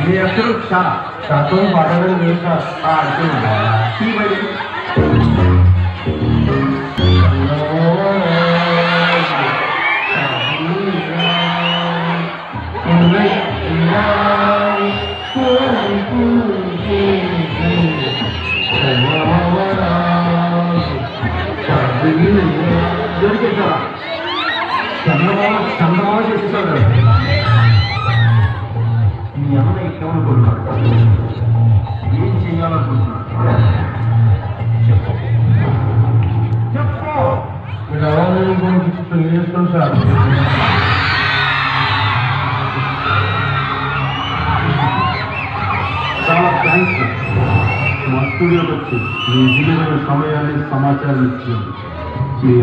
మీ అసలు తత్వం పడడం లేదు సార్ అడుగుతున్నా దొరికేసారా చంద్రబాబు చేసేసాడు మీ అమ్మాయి ఏమనుకుంటున్నాడు ఏం చేయాలనుకుంటున్నాడు చెప్పు చెప్పు మీరు ఎవరి గురించి చేస్తాం సార్ చాలా థ్యాంక్స్ మా స్టూడియోకి వచ్చి మీ విలువైన సమయాన్ని సమాచారం ఇచ్చింది మీ